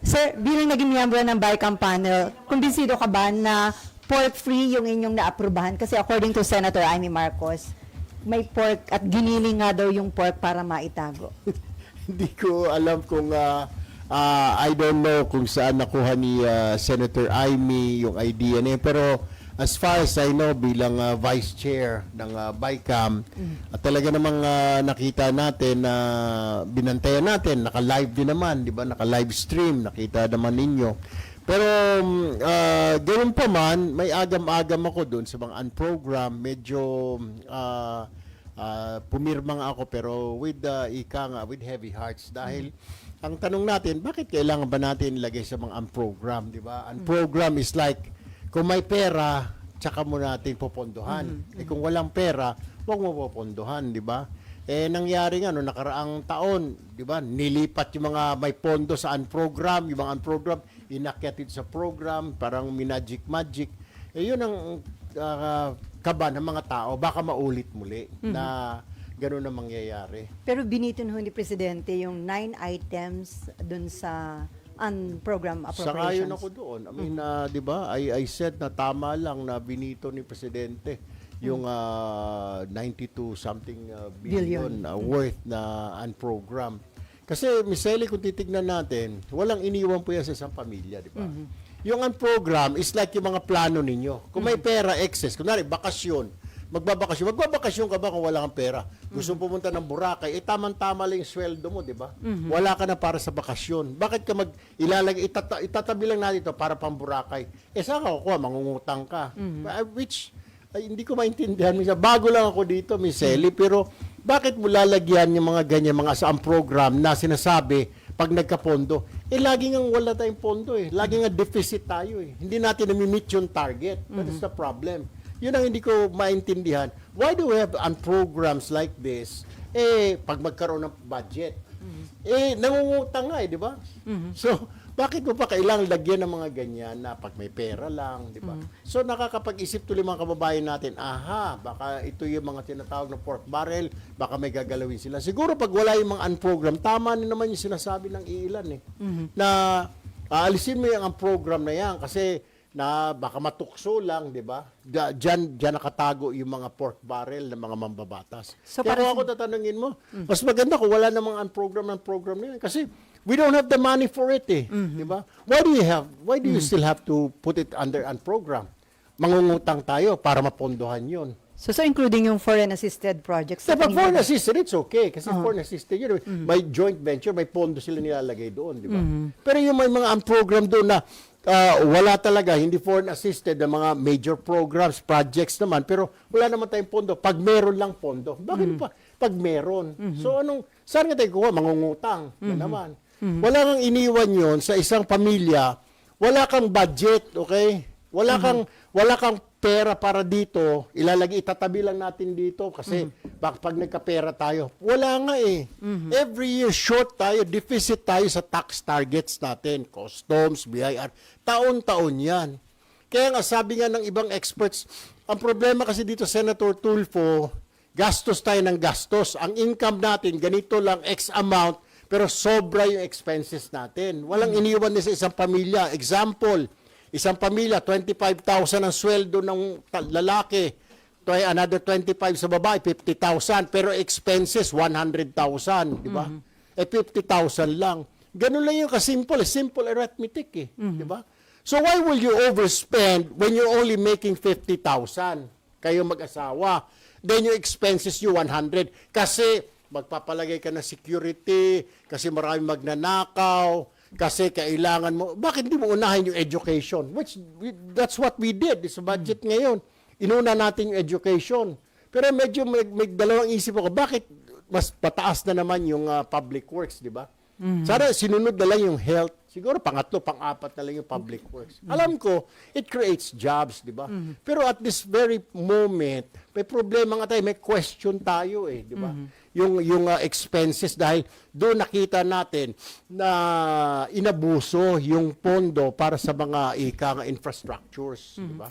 Sir, bilang naging miyembro ng BICAM panel, kumbinsido ka ba na pork-free yung inyong naaprubahan? Kasi according to Senator Amy Marcos, may pork at giniling nga daw yung pork para maitago. Hindi ko alam kung I don't know kung saan nakuha ni Senator Amy yung idea niya, pero as far as I know bilang vice chair ng BICAM, at talaga namang nakita natin na binantayan natin, naka-live din naman, di ba? Naka-live stream, nakita naman ninyo. Pero ganoon pa man, may agam-agam ako doon sa mga unprogram, medyo pumirma nga ako pero with with heavy hearts dahil ang tanong natin, bakit kailangan ba natin ilagay sa mga unprogram, di ba? Unprogram is like kung may pera, tsaka mo natin popondohan. Kung walang pera, huwag mo popondohan, di ba? Nangyari nga, no, nakaraang taon, di ba, nilipat yung mga may pondo sa unprogram, yung mga unprogram, inakyatid sa program, parang minagic-magic. Yun ang kaba ng mga tao, baka maulit muli na gano'n ang mangyayari. Pero binitin ho ni Presidente yung 9 items dun sa program appropriations. Sangayon ako doon. I mean, di ba, I said na tama lang na binito ni Presidente yung 92 something billion worth na unprogram. Kasi, Ms. Ellie, kung titignan natin, walang iniwan po yan sa isang pamilya, di ba? Yung unprogram is like yung mga plano ninyo. Kung may pera, excess, kunwari, bakasyon, magbabakasyon ka ba kung wala kang pera? Gusto mo pumunta ng Boracay, tamang-tama lang yung sweldo mo, di ba? Wala ka na para sa bakasyon. Bakit ka itatabi lang natin ito para pang Boracay? Saan ka kukuha? Mangungutang ka. Which, hindi ko maintindihan. Bago lang ako dito, Miss Ellie, pero bakit mo lalagyan yung mga ganyan, mga saan program na sinasabi pag nagkapondo? Lagi nga wala tayong pondo eh. Lagi nga deficit tayo eh. Hindi natin na-meet yung target. That is the problem. Yun ang hindi ko maintindihan. Why do we have programs like this? Pag magkaroon ng budget, nangungutang nga di ba? So, bakit mo pa kailangang lagyan ng mga ganyan na pag may pera lang, di ba? So, nakakapag-isip tuloy mga kababayan natin, baka ito yung mga tinatawag na pork barrel, baka may gagalawin sila. Siguro pag wala yung mga unprogram, tama na naman yung sinasabi ng ilan na aalisin mo yung program na yan kasi na baka matukso lang, di ba? Diyan nakatago yung mga pork barrel ng mga mambabatas. So, kaya kung ako tatanungin mo, mas maganda kung wala namang program na yan. Kasi we don't have the money for it eh. Di ba? Why do you still have to put it under program? Mangungutang tayo para mapondohan yun. So including yung foreign assisted projects. Pag foreign assisted, it's okay. Kasi foreign assisted, may joint venture, may pondo sila nilalagay doon, di ba? Pero yung may mga program doon na wala talaga, hindi foreign assisted na mga major programs, projects naman, pero wala naman tayong pondo. Pag meron lang pondo, bakit pa? Pag meron. So saan nga tayo kuha? Mangungutang na naman. Wala kang iniwan yon sa isang pamilya, wala kang budget, okay? Wala kang pera para dito, itatabi lang natin dito kasi pag nagkapera tayo, wala nga eh. Every year short tayo, deficit tayo sa tax targets natin, customs, BIR, taon-taon yan. Kaya nga sabi nga ng ibang experts, ang problema kasi dito, Senator Tulfo, gastos tayo ng gastos. Ang income natin, ganito lang, X amount, pero sobra yung expenses natin. Walang iniwan din sa isang pamilya. Example, isang pamilya, 25,000 ang sweldo ng lalaki, another 25 sa babae, 50,000, pero expenses, 100,000, di ba? 50,000 lang. Ganun lang yung kasimple, simple arithmetic eh, di ba? So why will you overspend when you're only making 50,000? Kayo mag-asawa. Then yung expenses you 100. Kasi magpapalagay ka ng security, kasi maraming magnanakaw, kasi kailangan mo, bakit hindi mo unahin yung education? That's what we did, sa budget ngayon. Inuna natin yung education. Pero medyo may dalawang isip ako, bakit mas pataas na naman yung public works, di ba? Sana sinunod na lang yung health. Siguro pangatlo, pang-apat na lang yung public works. Alam ko, it creates jobs, di ba? Pero at this very moment, may problema nga tayo, may question tayo eh, di ba? Yung expenses dahil doon nakita natin na inabuso yung pondo para sa mga infrastructures, di ba?